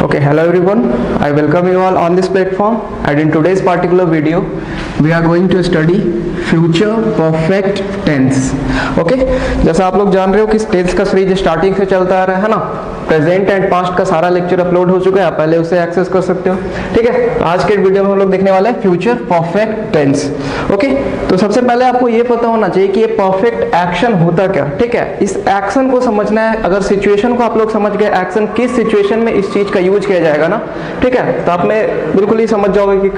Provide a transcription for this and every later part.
Okay, hello everyone. I welcome you all on this platform, and in today's particular video we are going to study future perfect tense. Okay, जैसा आप लोग जान रहे हो कि tense का series starting से चलता आ रहा है ना, प्रेजेंट एंड पास्ट का सारा लेक्चर अपलोड हो चुका है, आप पहले उसे एक्सेस कर सकते हो। ठीक है, आज के वीडियो में हम लोग देखने वाले हैं फ्यूचर परफेक्ट टेंस। ओके, तो सबसे पहले आपको ये पता होना चाहिए कि ये परफेक्ट एक्शन होता क्या। ठीक है, इस एक्शन को समझना है। अगर सिचुएशन को आप लोग समझ गए, एक्शन किस सिचुएशन में इस चीज का यूज किया जाएगा ना, ठीक है, तो आप में बिल्कुल ही समझ जाओगे कि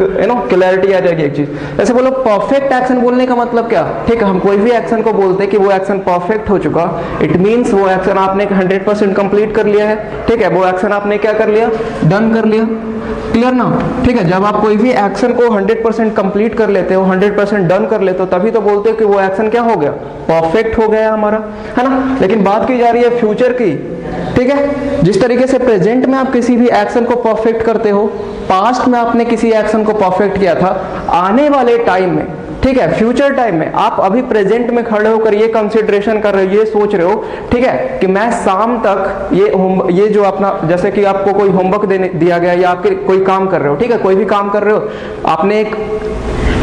क्लैरिटी आ जाएगी एक चीज। ऐसे बोलो परफेक्ट एक्शन बोलने का मतलब क्या। ठीक है, हम कोई भी एक्शन को बोलते हैं कि वो एक्शन परफेक्ट हो चुका, इट मीन्स वो एक्शन आपने 100% कंप्लीट कर लिया है। ठीक है, वो एक्शन आपने क्या कर लिया, डन कर लिया। क्लियर ना। ठीक है, जब आप कोई भी एक्शन को 100% कंप्लीट कर लेते हो, 100% डन कर लेते हो, तभी तो बोलते हो कि वो एक्शन क्या हो गया, परफेक्ट हो गया हमारा, है ना। लेकिन बात की जा रही है फ्यूचर की। ठीक है, जिस तरीके से प्रेजेंट में आप किसी भी एक्शन को परफेक्ट करते हो, पास्ट में आपने किसी एक्शन को परफेक्ट किया था, आने वाले टाइम में, ठीक है, फ्यूचर टाइम में आप अभी प्रेजेंट में खड़े होकर ये कंसिडरेशन कर रहे हो, ये सोच रहे हो, ठीक है, कि मैं शाम तक ये जो अपना, जैसे कि आपको कोई होमवर्क दिया गया या आपके कोई काम कर रहे हो, ठीक है, कोई भी काम कर रहे हो, आपने एक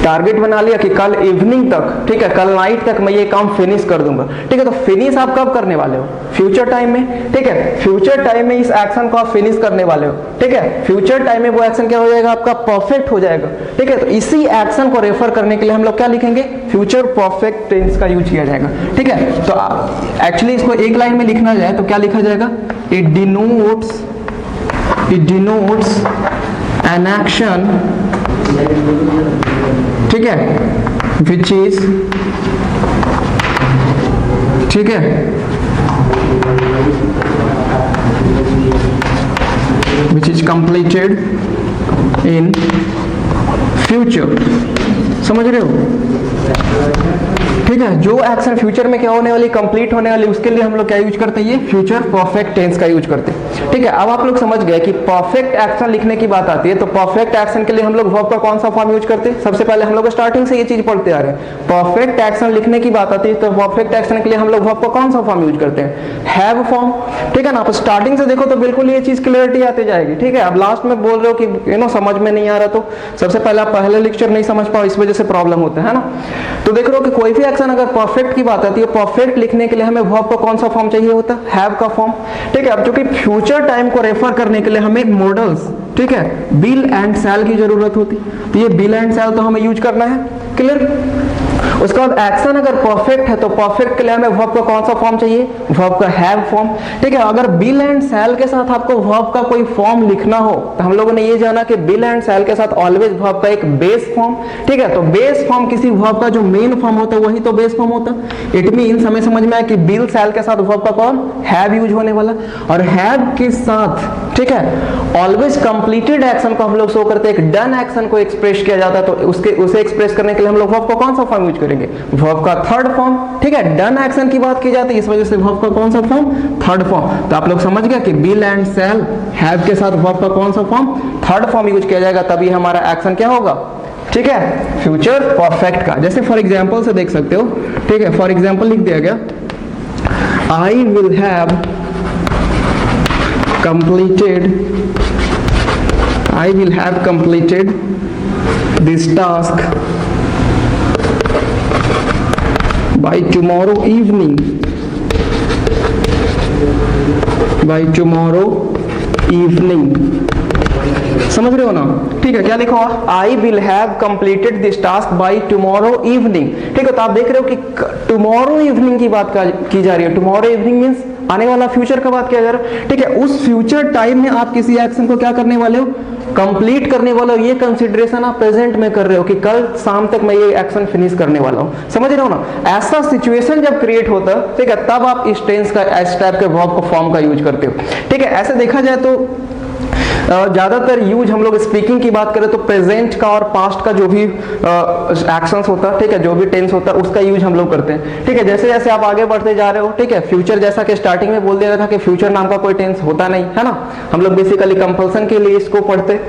टारगेट बना लिया कि कल इवनिंग तक, ठीक है, कल नाइट तक मैं ये काम फिनिश कर दूंगा। ठीक है, तो फिनिश आप कब करने वाले हो, फ्यूचर टाइम में। ठीक है, फ्यूचर टाइम में इस एक्शन को आप फिनिश करने वाले हो। ठीक है, फ्यूचर टाइम में वो एक्शन क्या हो जाएगा, आपका परफेक्ट हो जाएगा। ठीक है, तो इसी एक्शन को रेफर करने के लिए हम लोग क्या लिखेंगे, फ्यूचर परफेक्ट टेंस का यूज किया जाएगा। ठीक है, तो एक्चुअली इसको एक लाइन में लिखना जाए तो क्या लिखा जाएगा, इट डिनोट्स एन एक्शन, ठीक है, विच इज, ठीक है, which is completed in future. समझ रहे हो। ठीक है, जो एक्शन फ्यूचर में क्या होने वाली, कंप्लीट होने वाली, उसके लिए हम लोग क्या यूज करते हैं, ये फ्यूचर परफेक्ट टेंस का यूज करते हैं। ठीक है, अब आप लोग समझ गए कि परफेक्ट एक्शन लिखने की बात आती है तो परफेक्ट एक्शन के लिए हम लोग वर्ब का कौन सा फॉर्म यूज करते हैं। सबसे पहले हम लोग स्टार्टिंग से ये चीज पढ़ते आ रहे हैं, परफेक्ट एक्शन लिखने की बात आती है तो परफेक्ट एक्शन के लिए हम लोग वर्ब का कौन सा फॉर्म यूज करते हैं, हैव फॉर्म। ठीक है ना, आप स्टार्टिंग से देखो तो बिल्कुल ये चीज क्लियरिटी आती जाएगी। ठीक है, अब लास्ट में बोल रहे हो कि समझ में नहीं आ रहा, तो सबसे पहले आप पहले लेक्चर नहीं समझ पाओ, इस वजह से प्रॉब्लम होता है ना। तो देख रहे हो कि कोई भी एक्शन अगर परफेक्ट की बात आती है, परफेक्ट लिखने के लिए हमें वर्ब का कौन सा फॉर्म चाहिए होता है, हैव का फॉर्म। ठीक है, अब चूंकि फ्यूचर टाइम को रेफर करने के लिए हमें मॉडल्स, ठीक है, बिल एंड सेल की जरूरत होती, तो ये बिल एंड सेल तो हमें यूज करना है। क्लियर। उसके बाद एक्शन अगर परफेक्ट है तो परफेक्ट के लिए हमें वर्ब का कौन सा फॉर्म चाहिए, वर्ब का हैव फॉर्म। ठीक है, अगर बिल एंड सेल के साथ आपको वर्ब का कोई फॉर्म लिखना हो तो हम लोगों ने ये जाना कि बिल एंड सेल के साथ ऑलवेज वर्ब का एक बेस फॉर्म। ठीक है, तो बेस फॉर्म किसी वर्ब का जो मेन फॉर्म होता है वही तो बेस फॉर्म होता है। इट मींस हमें समझ में आया कि बिल सेल के साथ वर्ब का कौन, हैव यूज होने वाला, और हैव के साथ, ठीक है, ऑलवेज कंप्लीटेड एक्शन को हम लोग शो करते हैं, एक डन एक्शन को एक्सप्रेस किया जाता है, तो उसे एक्सप्रेस करने के लिए हम लोग वर्ब का कौन सा फॉर्म यूज करेंगे, वर्ब का थर्ड फॉर्म। ठीक है, डन एक्शन की बात की जाती है, इस वजह से वर्ब का कौन सा फॉर्म, थर्ड फॉर्म। तो आप लोग समझ गए कि बिल एंड सेल, हैव के साथ वर्ब का कौन सा फॉर्म, थर्ड फॉर्म यूज किया जाएगा, तभी हमारा एक्शन क्या होगा, ठीक है, फ्यूचर परफेक्ट का। जैसे फॉर एग्जांपल से देख सकते हो। ठीक है, फॉर एग्जांपल लिख दिया गया, आई will have completed this task by tomorrow evening. समझ रहे हो ना। ठीक है, क्या लिखा हुआ, आई will have completed this task by tomorrow evening. ठीक है, तो आप देख रहे हो कि टुमारो इवनिंग की बात की जा रही है। टुमारो इवनिंग मींस आने वाला फ्यूचर का बात किया जा रहा है। ठीक है, उस फ्यूचर टाइम में आप किसी एक्शन को क्या करने वाले हो, कंप्लीट करने वाले हो। ये कंसिडरेशन आप प्रेजेंट में कर रहे हो कि कल शाम तक मैं ये एक्शन फिनिश करने वाला हूं। समझ रहे हो ना। ऐसा सिचुएशन जब क्रिएट होता है, ठीक है, तब आप इस टेंस का, इस टाइप के वर्ब का फॉर्म का यूज करते हो। ठीक है, ऐसे देखा जाए तो ज्यादातर यूज हम लोग स्पीकिंग की बात करें तो प्रेजेंट का और पास्ट का जो भी एक्शंस होता है, ठीक है, जो भी टेंस होता है उसका यूज हम लोग करते हैं। ठीक है, जैसे जैसे आप आगे बढ़ते जा रहे हो, ठीक है, फ्यूचर जैसा कि स्टार्टिंग में बोल दिया था कि फ्यूचर नाम का कोई टेंस होता नहीं है ना, हम लोग बेसिकली कंपल्सन के लिए इसको पढ़ते।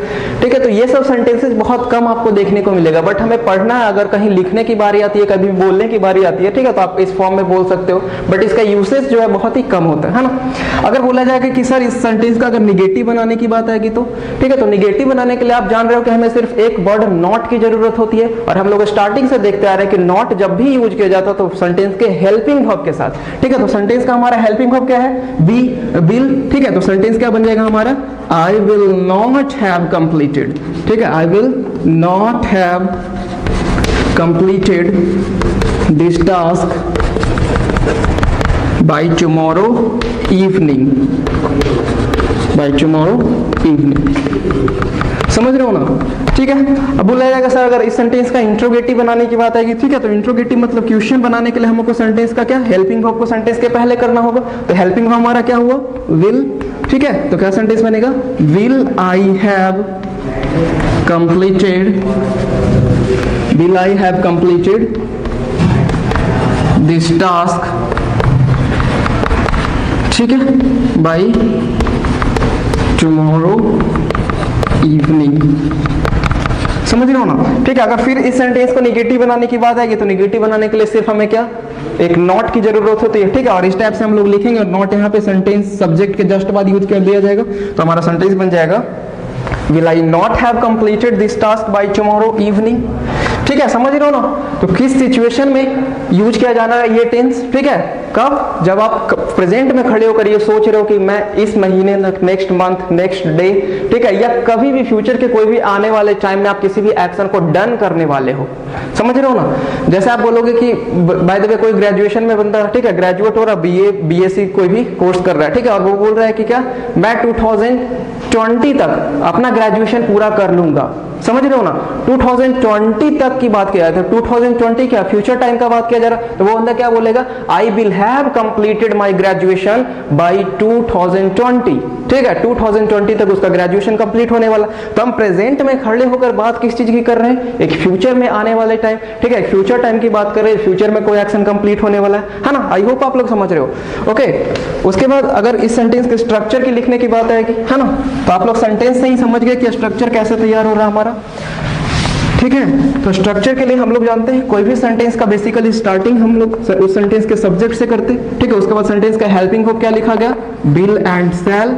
ठीक है, तो ये सब सेंटेंसेस बहुत कम आपको देखने को मिलेगा, बट हमें पढ़ना है। अगर कहीं लिखने की बारी आती है, कभी बोलने की बारी आती है, ठीक है, तो आप इस फॉर्म में बोल सकते हो, बट इसका यूसेज जो है बहुत ही कम होता है ना। अगर बोला जाए कि सर इस सेंटेंस का अगर निगेटिव बनाने की बात आएगी तो ठीक है। तो निगेटिव बनाने के लिए आप जान रहे हो कि हमें सिर्फ एक वर्ड नॉट की जरूरत होती है, और हम लोग स्टार्टिंग से देखते आ रहे हैं कि नॉट जब भी यूज किया जाता तो सेंटेंस के हेल्पिंग वर्ब के साथ, ठीक है। तो सेंटेंस का हमारा हेल्पिंग वर्ब क्या है? बी, विल, ठीक है। तो सेंटेंस क्या बन जाएगा हमारा? I will not have completed, ठीक है। I will not have completed this task by tomorrow evening, by tomorrow evening, समझ रहे हो ना? ठीक है। अब बोला जाएगा सर अगर इस सेंटेंस का इंट्रोगेटिव बनाने की बात आएगी, ठीक है। तो इंट्रोगेटिव मतलब क्वेश्चन बनाने के लिए हमको सेंटेंस का क्या हेल्पिंग वर्ब को सेंटेंस के पहले करना होगा। तो हेल्पिंग वर्ब हमारा क्या हुआ? विल, ठीक है। तो क्या सेंटेंस बनेगा? Will I have completed, will I have completed this task, ठीक है, बाय टुमारो इवनिंग, समझ रहे हो ना? ठीक है। अगर फिर इस सेंटेंस को निगेटिव बनाने की बात आएगी तो निगेटिव बनाने के लिए सिर्फ हमें क्या एक नॉट की जरूरत होती है, ठीक है। और इस टाइप से हम लोग लिखेंगे और नॉट यहाँ पे सेंटेंस सब्जेक्ट के जस्ट बाद यूज कर दिया जाएगा, तो हमारा सेंटेंस बन जाएगा will I not have completed this task by tomorrow evening, ठीक है। समझ रहे हो ना? तो किस सिचुएशन में यूज किया जाना है ये टेंस, ठीक है। कब? जब आप प्रेजेंट में खड़े होकर ये सोच रहे हो कि मैं इस महीने, नेक्स्ट मंथ, नेक्स्ट डे, ठीक है, या कभी भी फ्यूचर के कोई भी आने वाले टाइम में आप किसी भी एक्शन को डन करने वाले हो, समझ रहे हो ना? जैसे आप बोलोगे कि बाय द वे कोई ग्रेजुएशन में बंदा, ठीक है, ग्रेजुएट हो रहा, बीए बीएससी कोई भी कोर्स कर रहा है, ठीक है, और वो बोल रहा है कि क्या मैं 2020 तक अपना ग्रेजुएशन पूरा कर लूंगा, समझ रहे हो ना? 2020 तक की बात किया जाता है। 2020 क्या फ्यूचर टाइम का बात किया जा रहा है, तो वो बंदा क्या बोलेगा? I will have completed my graduation by 2020, ठीक है। 2020 तक उसका ग्रेजुएशन कंप्लीट होने वाला। तो हम प्रेजेंट में खड़े होकर बात किस चीज की कर रहे हैं? एक फ्यूचर में आने वाले टाइम, ठीक है, फ्यूचर टाइम की बात कर रहे हैं, फ्यूचर में कोई एक्शन कंप्लीट होने वाला है ना? आई होप आप लोग समझ रहे हो, ओके। उसके बाद अगर इस सेंटेंस के स्ट्रक्चर की लिखने की बात आएगी, है ना, तो आप लोग सेंटेंस से ही समझ गए कि स्ट्रक्चर कैसे तैयार हो रहा है हमारा, ठीक है। तो स्ट्रक्चर के लिए हम लोग जानते हैं कोई भी सेंटेंस का बेसिकली स्टार्टिंग हम लोग उस सेंटेंस के सब्जेक्ट से करते हैं, ठीक है। उसके बाद सेंटेंस का हेल्पिंग वर्ब क्या लिखा गया? Will and shall.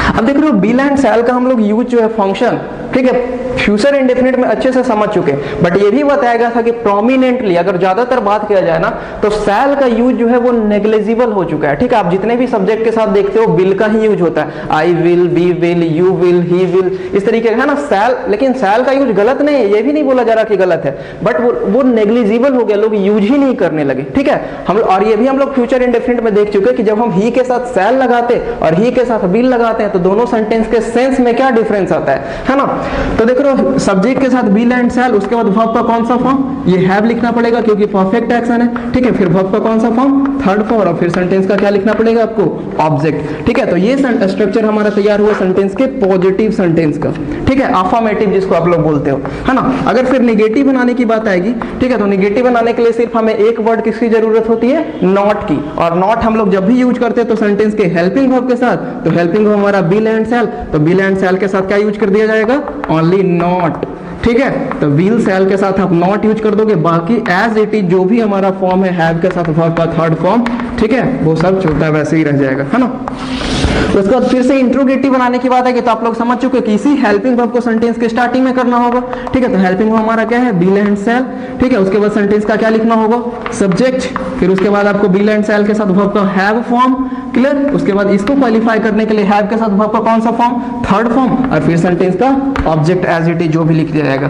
अब देख रहे हो बिल एंड सेल का हम लोग यूज जो है फंक्शन, ठीक है, फ्यूचर इंडेफिनिट में अच्छे से समझ चुके, बट ये भी बताया गया था कि प्रोमिनेंटली अगर ज्यादातर बात किया जाए ना तो सेल का यूज जो है वो नेग्लिजिबल हो चुका है, ठीक है। आप जितने भी सब्जेक्ट के साथ देखते हो बिल का ही यूज होता है, I will, we will, you will, he will, इस तरीके का, है ना, सेल। लेकिन सेल का यूज गलत नहीं है, ये भी नहीं बोला जा रहा कि गलत है, बट वो नेग्लिजिबल हो गया, लोग यूज ही नहीं करने लगे, ठीक है। हम और ये भी हम लोग फ्यूचर इंडेफिनिट में देख चुके कि जब हम ही के साथ सेल लगाते और ही के साथ बिल लगाते हैं तो दोनों सेंटेंस के सेंस में क्या डिफरेंस आता है ना। तो देख रहे हो सब्जेक्ट के साथ बिल एंड सेल, उसके बाद वर्ब का कौन सा फॉर्म? ये हैव लिखना पड़ेगा क्योंकि परफेक्ट एक्शन है, ठीक है। फिर वर्ब का कौन सा फॉर्म? थर्ड फॉर्म, और फिर सेंटेंस का क्या लिखना पड़ेगा आपको? ऑब्जेक्ट, ठीक है। तो ये स्ट्रक्चर हमारा तैयार हुआ सेंटेंस के पॉजिटिव सेंटेंस का, ठीक है, अफर्मेटिव जिसको आप लोग बोलते हो, है ना। अगर फिर निगेटिव बनाने की बात आएगी, ठीक है, तो निगेटिव बनाने के लिए सिर्फ हमें एक वर्ड किसकी जरूरत होती है? नॉट की। और नॉट हम लोग जब भी यूज करते हैं तो सेंटेंस के हेल्पिंग वर्ब के साथ, तो हेल्पिंग वर्ब हमारा बिल एंड सेल, तो बिल एंड सेल के साथ क्या यूज कर दिया जाएगा? ओनली नॉट, ठीक है। तो विल सेल के साथ आप नॉट यूज कर दोगे, बाकी एज इट इज जो भी हमारा फॉर्म है हैव के साथ वर्ब का थर्ड फॉर्म, ठीक है, वो सब छोटा वैसे ही रह जाएगा, है ना। उसके बाद फिर से इंट्रोगेटिव बनाने की बात है कि तो आप लोग समझ चुके कि इसी हेल्पिंग वर्ब को सेंटेंस के स्टार्टिंग में करना होगा, ठीक है। तो हेल्पिंग वर्ब हमारा क्या है? बिल एंड सेल, ठीक है। उसके बाद सेंटेंस का क्या लिखना होगा? सब्जेक्ट, फिर उसके बाद आपको बिल एंड सेल के साथ वर्ब का हैव फॉर्म, क्लियर। उसके बाद इसको क्वालिफाई करने के लिए हैव के साथ वर्ब का कौन सा फॉर्म? थर्ड फॉर्म, और फिर सेंटेंस का ऑब्जेक्ट एज इट इज जो भी लिख दिया जाएगा,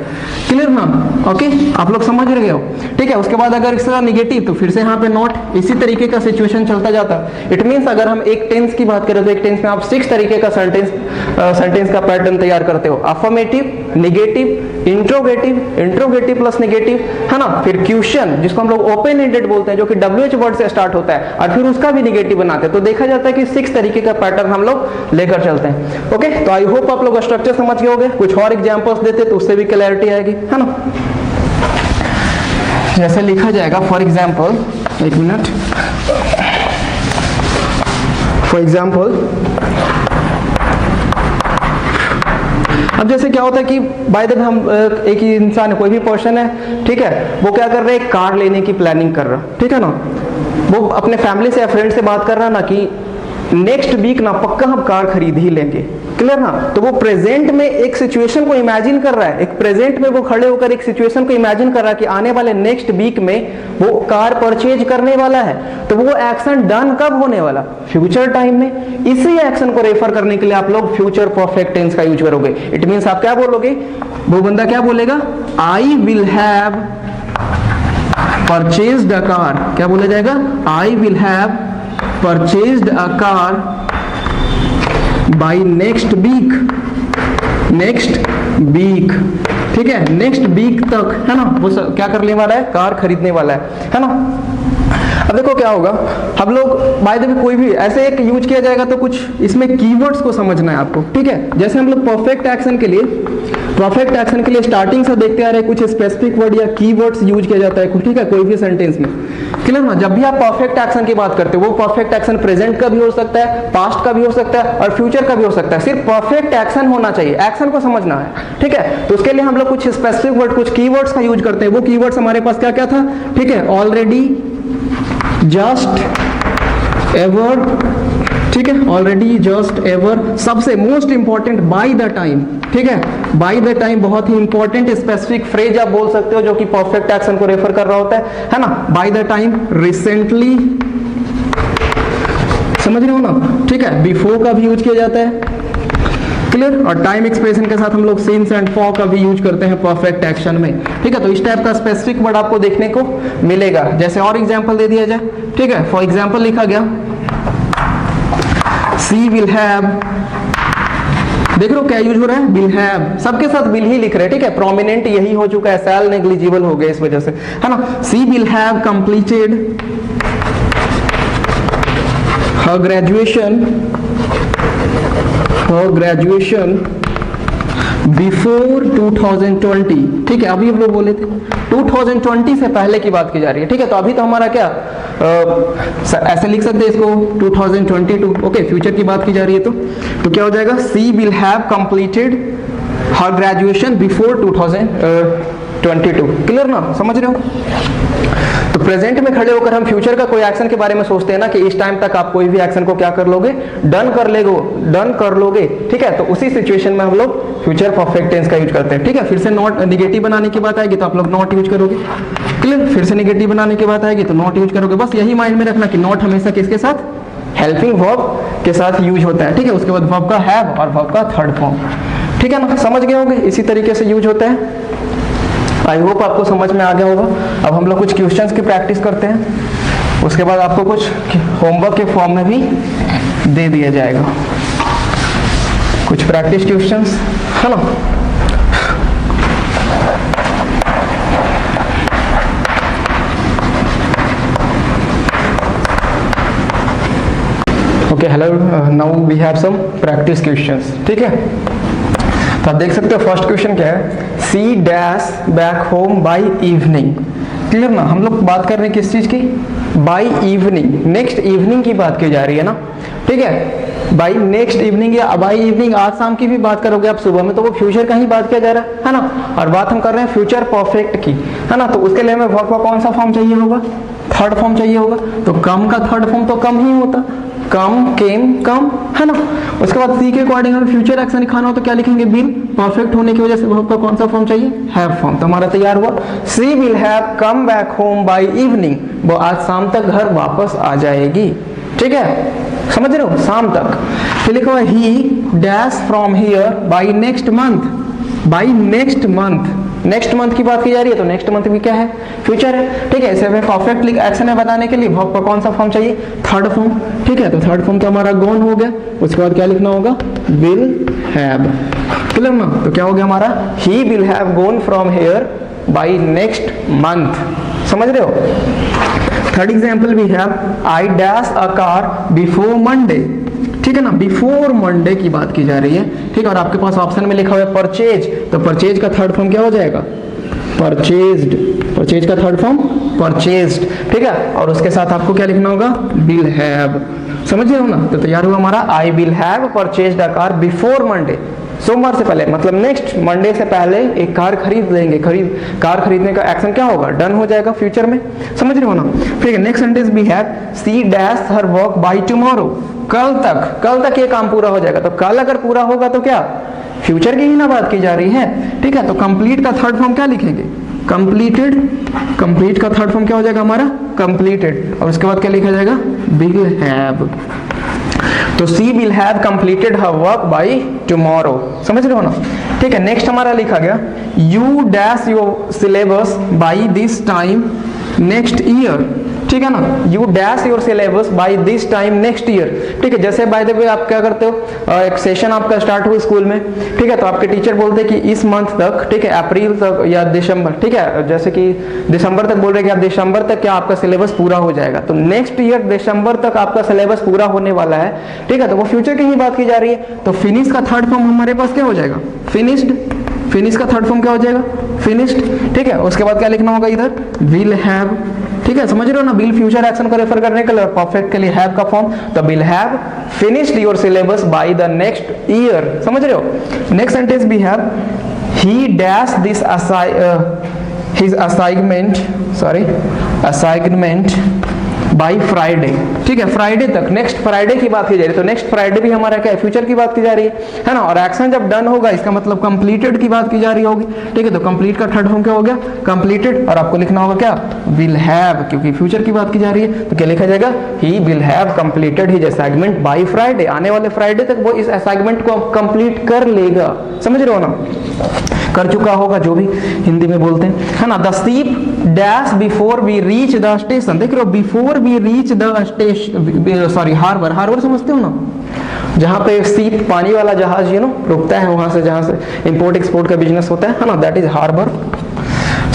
क्लियर ना, ओके। आप लोग समझ रहे हो, ठीक है। उसके बाद अगर इसका निगेटिव तो फिर से यहाँ पे नॉट, इसी तरीके का सिचुएशन चलता जाता। इट मींस अगर हम एक टेंस की बात करें तो एक टेंस में आप 6 तरीके का सेंटेंस का पैटर्न तैयार करते हो, affirmative, negative, interrogative plus negative, है ना। फिर क्वेश्चन जिसको हम लोग ओपन एंडेड बोलते हैं जो कि WH वर्ड से स्टार्ट होता है, और फिर उसका भी निगेटिव बनाते हैं। तो देखा जाता है कि 6 तरीके का पैटर्न हम लोग लेकर चलते हैं, ओके। तो आई होप आप लोग स्ट्रक्चर समझ गए होंगे। कुछ और एग्जांपल्स देते तो उससे भी क्लैरिटी आएगी, है ना। जैसे लिखा जाएगा फॉर एग्जांपल, एक मिनट, फॉर एग्जांपल अब जैसे क्या होता है कि बाय द वे हम एक ही इंसान है, कोई भी पर्सन है, ठीक है, वो क्या कर रहे हैं? कार लेने की प्लानिंग कर रहा, ठीक है ना। वो अपने फैमिली से या फ्रेंड से बात कर रहा ना कि नेक्स्ट वीक ना पक्का हम कार खरीद ही लेंगे, क्लियर ना? तो वो प्रेजेंट में एक सिचुएशन को इमेजिन कर रहा है, एक प्रेजेंट में वो खड़े होकर एक सिचुएशन को इमेजिन कर रहा है कि आने वाले नेक्स्ट वीक में वो कार परचेज करने वाला है। तो वो एक्शन डन कब होने वाला? फ्यूचर टाइम में। इसी एक्शन को रेफर करने के लिए आप लोग फ्यूचर परफेक्ट टेंस का यूज करोगे। इट मींस आप क्या बोलोगे, वो बंदा क्या बोलेगा, I will have purchased a car. क्या बोला जाएगा? I will have purchased a car by next week. Next week, ठीक है, नेक्स्ट वीक तक, है ना, वो क्या करने वाला है? कार खरीदने वाला है ना। अब देखो क्या होगा, हम लोग बाय द वे कोई भी ऐसे एक यूज किया जाएगा तो कुछ इसमें कीवर्ड्स को समझना है आपको, ठीक है। जैसे हम लोग परफेक्ट एक्शन के लिए स्टार्टिंग से देखते आ रहे कुछ स्पेसिफिक वर्ड या कीवर्ड्स यूज किया जाता है, ठीक है, कोई भी सेंटेंस में। क्लियर ना? जब भी आप परफेक्ट एक्शन की बात करते हो, वो परफेक्ट एक्शन प्रेजेंट का भी हो सकता है, पास्ट का भी हो सकता है और फ्यूचर का भी हो सकता है। सिर्फ परफेक्ट एक्शन होना चाहिए, एक्शन को समझना है, ठीक है। तो उसके लिए हम लोग कुछ स्पेसिफिक वर्ड, कुछ कीवर्ड्स का यूज करते हैं। वो कीवर्ड्स हमारे पास क्या क्या था, ठीक है, ऑलरेडी, जस्ट, एवर, ठीक है, ऑलरेडी, जस्ट, एवर, सबसे most important by the time, ठीक है। बाय द टाइम बहुत ही इंपॉर्टेंट स्पेसिफिक फ्रेज आप बोल सकते हो जो कि परफेक्ट एक्शन को रेफर कर रहा होता है ना। बाय द टाइम, रिसेंटली, समझ रहे हो ना, ठीक है। बिफोर का भी यूज किया जाता है, क्लियर। और टाइम एक्सप्रेशन के साथ हम लोग सिंस एंड फॉर का भी यूज करते हैं परफेक्ट एक्शन में, ठीक है। तो इस टाइप का स्पेसिफिक वर्ड आपको देखने को मिलेगा। जैसे और एग्जांपल दे दिया जाए, ठीक है। फॉर एग्जांपल लिखा गया, सी विल हैव, देख रहे हो क्या यूज हो रहा है, विल हैव, सबके साथ विल ही लिख रहे हैं, ठीक है। प्रोमिनेंट यही हो चुका है, शैल नेग्लिजिबल हो गया इस वजह से, है ना। She will have completed her graduation before 2020, ठीक है। अभी हम लोग बोले थे 2020 से पहले की बात की जा रही है, ठीक है। तो अभी तो हमारा क्या ऐसे लिख सकते हैं इसको 2022, ओके, फ्यूचर की बात की जा रही है। तो क्या हो जाएगा, she will have completed her graduation before 2022। Clear ना? समझ रहे हो? तो प्रेजेंट में खड़े होकर हम फ्यूचर का कोई एक्शन के बारे में सोचते हैं ना कि इस टाइम तक आप कोई भी एक्शन को क्या कर लोगे, डन कर लोगे, ठीक है। तो उसी सिचुएशन में हम लोग फ्यूचर परफेक्ट टेंस का यूज करते हैं, ठीक है। फिर से नॉट निगेटिव बनाने की बात आएगी तो आप लोग नॉट यूज करोगे, क्लियर। फिर से निगेटिव बनाने की बात आएगी तो नॉट यूज करोगे। बस यही माइंड में रखना कि नॉट हमेशा किसके साथ, हेल्पिंग वर्ब के साथ यूज होता है, ठीक है। उसके बाद वर्ब का हैव और वर्ब का थर्ड फॉर्म, ठीक है ना, समझ गए होंगे। इसी तरीके से यूज होता है। आई होप आपको समझ में आ गया होगा। अब हम लोग कुछ क्वेश्चंस की प्रैक्टिस करते हैं, उसके बाद आपको कुछ होमवर्क के फॉर्म में भी दे दिया जाएगा, कुछ प्रैक्टिस क्वेश्चंस, है ना। Okay, hello, now we have some practice questions, ठीक है। तो आप देख सकते हो फर्स्ट क्वेश्चन क्या है, she dash back home by evening. Clear ना? हम लोग बात कर रहे हैं किस चीज की, बाय इवनिंग, नेक्स्ट इवनिंग की बात की जा रही है ना, ठीक है। बाय नेक्स्ट इवनिंग या बाय इवनिंग, आज शाम की भी बात करोगे आप सुबह में तो वो फ्यूचर का ही बात किया जा रहा है ना। और बात हम कर रहे हैं फ्यूचर परफेक्ट की, है ना। तो उसके लिए हमें वर्ब का कौन सा फॉर्म चाहिए होगा, थर्ड फॉर्म चाहिए होगा। तो कम का थर्ड फॉर्म तो कम ही होता, कम, केम, कम, है ना। उसके बाद सी के अकॉर्डिंग हमें फ्यूचर एक्शन लिखाना हो तो क्या लिखेंगे, विल। परफेक्ट होने की वजह से वर्ब का कौन सा फॉर्म चाहिए, हैव फॉर्म। तो हमारा तैयार हुआ, she will have come back home by evening, वो आज शाम तक घर वापस आ जाएगी, ठीक है, समझ रहे हो, शाम तक। फिर लिखा हुआ he dash from here by next month, by next month, next month की बात की जा रही है तो नेक्स्ट मंथ भी क्या है, फ्यूचर है, ठीक है। इसे हमें परफेक्ट एक्शन है बताने के लिए वर्ब का कौन सा फॉर्म चाहिए, थर्ड फॉर्म, ठीक है। तो थर्ड फॉर्म तो हमारा गॉन हो गया। उसके बाद क्या लिखना होगा, विल हैव, क्लियर ना। तो क्या हो गया हमारा, he will have gone from here by next month, समझ रहे हो। थर्ड एग्जाम्पल भी है, I dash a car before Monday, ठीक है ना, बिफोर मंडे की बात की जा रही है, ठीक है। और आपके पास ऑप्शन में लिखा हुआ है परचेज, तो परचेज का थर्ड फॉर्म क्या हो जाएगा, परचेज्ड, परचेज का थर्ड फॉर्म परचेज्ड, ठीक है। और उसके साथ आपको क्या लिखना होगा, विल हैव, समझ रहे हो ना। तो तैयार हुआ हमारा, आई will have purchased a car before Monday, सोमवार से पहले, मतलब नेक्स्ट मंडे से पहले एक कार खरीद लेंगे। कार खरीदने का एक्शन क्या होगा, डन हो जाएगा फ्यूचर में, समझ रहे हो ना। ठीक है, नेक्स्ट सेंटेंस भी है, she dash her work by tomorrow, कल तक ये काम पूरा हो जाएगा। तो कल अगर पूरा होगा तो क्या, फ्यूचर की ही ना बात की जा रही है, ठीक है। तो कंप्लीट का थर्ड फॉर्म क्या लिखेंगे, कंप्लीटेड। कंप्लीट का थर्ड फॉर्म क्या हो जाएगा हमारा, कंप्लीटेड। और उसके बाद क्या लिखा जाएगा, विल हैव। तो she will have completed her work by tomorrow, समझ रहे हो ना, ठीक है। नेक्स्ट हमारा लिखा गया, you dash your syllabus by this time next year, ठीक है ना। You dash your syllabus by this time next year, ठीक है। जैसे बाय द वे आप क्या करते हो, एक सेशन आपका स्टार्ट हुआ स्कूल में, ठीक है, तो आपके टीचर बोलते हैं कि इस मंथ तक, ठीक है, अप्रैल तक या दिसंबर, ठीक है, जैसे कि दिसंबर तक बोल रहे हैं कि आप दिसंबर तक क्या आपका सिलेबस पूरा हो जाएगा। तो नेक्स्ट ईयर दिसंबर तक आपका सिलेबस पूरा होने वाला है, ठीक है। तो वो फ्यूचर की ही बात की जा रही है। तो फिनिश का थर्ड फॉर्म हमारे पास क्या हो जाएगा, फिनिश्ड। फिनिश का थर्ड फॉर्म क्या हो जाएगा, फिनिश्ड, ठीक है। उसके बाद क्या लिखना होगा इधर, विल हैव, ठीक है, समझ रहे हो ना। विल फ्यूचर एक्शन को रेफर करने के लिए, परफेक्ट के लिए हैव का फॉर्म, तो will have finished your syllabus by the next year, समझ रहे हो। नेक्स्ट सेंटेंस भी have, he dash this his assignment by Friday, ठीक है, फ्राइडे तक, नेक्स्ट फ्राइडे की बात की जा रही है। तो नेक्स्ट फ्राइडे भी हमारा क्या है, फ्यूचर की बात की जा रही है ना। और एक्शन जब डन होगा इसका मतलब कंप्लीटेड की बात की जा रही होगी, ठीक है। तो कंप्लीट का थर्ड फॉर्म क्या हो गया, कंप्लीटेड। और आपको लिखना होगा क्या, विल हैव, क्योंकि फ्यूचर की बात की जा रही है। तो क्या लिखा जाएगा, he will have completed his assignment by Friday, आने वाले फ्राइडे तक वो इस असाइनमेंट को कंप्लीट कर लेगा, समझ रहे हो ना, कर चुका होगा, जो भी हिंदी में बोलते हैं, है ना। The ship dash before we reach the station, देख रहे हो, before we reach the station, sorry harbour, harbour समझते हो ना, जहां पे शिप पानी वाला जहाज यू नो रुकता है, वहां से जहां से इंपोर्ट एक्सपोर्ट का बिजनेस होता है ना, दैट इज हार्बर,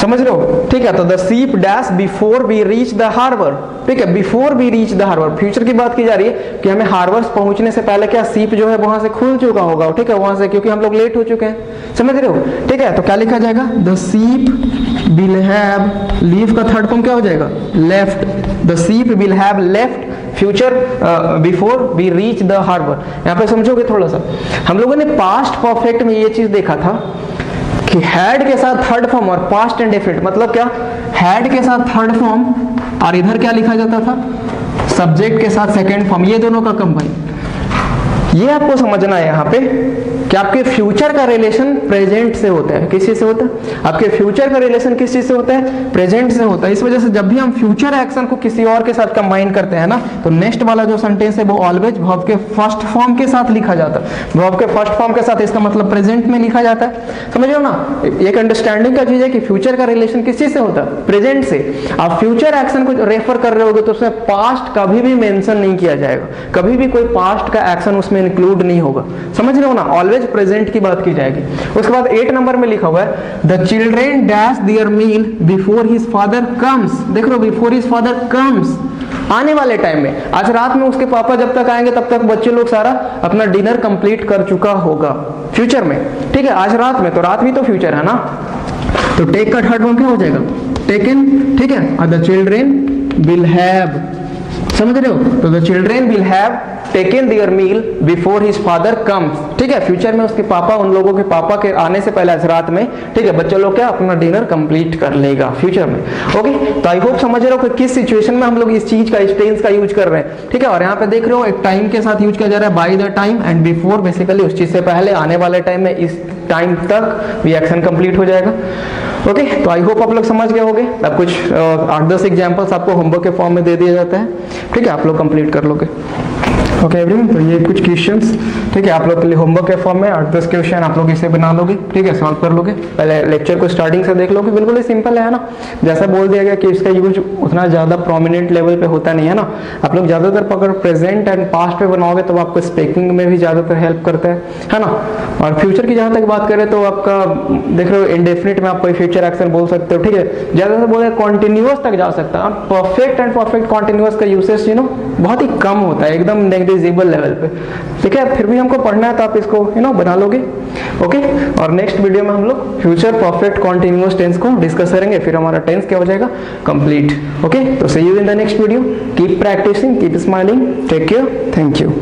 समझ रहे हो, ठीक है। तो the ship dash before we reach the harbour, ठीक है, before we reach the harbour, future की बात की जा रही है कि हमें हार्बर पहुंचने से पहले क्या शिप जो है वहां से खुल चुका होगा, ठीक है, वहां से, क्योंकि हम लोग लेट हो चुके हैं, समझ रहे हो, ठीक है। तो क्या लिखा जाएगा, the ship will have, leave का थर्ड फॉर्म क्या हो जाएगा, left. The ship will have left future before we reach the harbour. यहाँ पे समझोगे थोड़ा सा, हम लोगों ने पास्ट परफेक्ट में ये चीज देखा था कि हैड के साथ थर्ड फॉर्म और पास्ट इंडेफिनिट, मतलब क्या, हैड के साथ थर्ड फॉर्म और इधर क्या लिखा जाता था, सब्जेक्ट के साथ सेकंड फॉर्म, ये दोनों का कंबाइन। ये आपको समझना है यहाँ पे कि आपके फ्यूचर का रिलेशन प्रेजेंट से होता है, किस चीज से होता है, आपके फ्यूचर का रिलेशन किस चीज से होता है, प्रेजेंट से होता है। इस वजह से जब भी हम फ्यूचर एक्शन को किसी और के साथ कंबाइन करते हैं ना, तो नेक्स्ट वाला जो सेंटेंस है वो ऑलवेज वर्ब के फर्स्ट फॉर्म के साथ लिखा जाता है, वर्ब के फर्स्ट फॉर्म के साथ, इसका मतलब प्रेजेंट में लिखा जाता है, समझ लो ना। एक अंडरस्टैंडिंग का चीज है कि फ्यूचर का रिलेशन किस चीज से होता है, प्रेजेंट से। आप फ्यूचर एक्शन को रेफर कर रहे होगे तो उसमें पास्ट कभी भी मेंशन नहीं किया जाएगा, कभी भी कोई पास्ट का एक्शन उसमें इंक्लूड नहीं होगा, समझ रहे हो ना, ऑलवेज प्रेजेंट की बात की जाएगी। उसके बाद 8 नंबर में लिखा हुआ है, the children dash their meal before his father comes, देख लो, बिफोर हिज फादर कम्स, आने वाले टाइम में, आज रात में उसके पापा जब तक आएंगे तब तक बच्चे लोग सारा अपना डिनर कंप्लीट कर चुका होगा, फ्यूचर में, ठीक है, आज रात में, तो रात भी तो फ्यूचर है ना। तो टेक का थर्ड फॉर्म क्या हो जाएगा, टेकन, ठीक है। द चिल्ड्रेन विल हैव, समझ रहे हो, तो the children will have taken their meal before his father comes, ठीक है, फ्यूचर में उसके पापा, उन लोगों के पापा के आने से पहले आज रात में, ठीक है, बच्चे लोग क्या अपना डिनर कंप्लीट कर लेगा फ्यूचर में, ओके। तो आई होप समझ रहे हो कि किस सिचुएशन में हम लोग इस चीज का, इस टेंस का यूज कर रहे हैं, ठीक है। और यहाँ पे देख रहे हो एक टाइम के साथ यूज किया जा रहा है, by the time, and before basically उस चीज से पहले, आने वाले टाइम में, इस टाइम तक भी एक्शन कंप्लीट हो जाएगा, ओके। तो आई होप आप लोग समझ गए होंगे। अब कुछ 8-10 एग्जांपल्स आपको होमवर्क के फॉर्म में दे दिया जाता है, ठीक है, आप लोग कंप्लीट कर लोगे, ओके एवरीवन। तो ये कुछ क्वेश्चंस, ठीक है, आप लोग के लिए होमवर्क के फॉर्म में 8-10 क्वेश्चन आप लोग इसे बना लोगे, ठीक है, सॉल्व कर लोगे। पहले लेक्चर को स्टार्टिंग से देख लोगे, बिल्कुल ही सिंपल है ना, जैसा बोल दिया गया कि इसका यूज उतना ज्यादा प्रोमिनेंट लेवल पे होता नहीं है ना। आप लोग ज्यादातर अगर प्रेजेंट एंड पास्ट पे बनाओगे तो आपको स्पीकिंग में भी ज्यादातर हेल्प करता है ना। और फ्यूचर की जहां तक बात करें तो आपका देख रहे हो इंडेफिनिट में आप कोई फ्यूचर एक्शन बोल सकते हो, ठीक है, ज्यादातर बोले कॉन्टिन्यूअस तक जा सकता है। परफेक्ट एंड परफेक्ट कॉन्टिन्यूअस का यूसेज यू नो बहुत ही कम होता है, एकदम नेग्लिजिबल लेवल पे, ठीक है। फिर भी हमको पढ़ना है तो आप इसको यू नो बना लोगे, ओके। और नेक्स्ट वीडियो में हम लोग फ्यूचर परफेक्ट कॉन्टिन्यूअस टेंस को डिस्कस करेंगे, फिर हमारा टेंस क्या हो जाएगा, कंप्लीट, ओके। तो see you in the next video, keep practising, keep smiling, take care, thank you.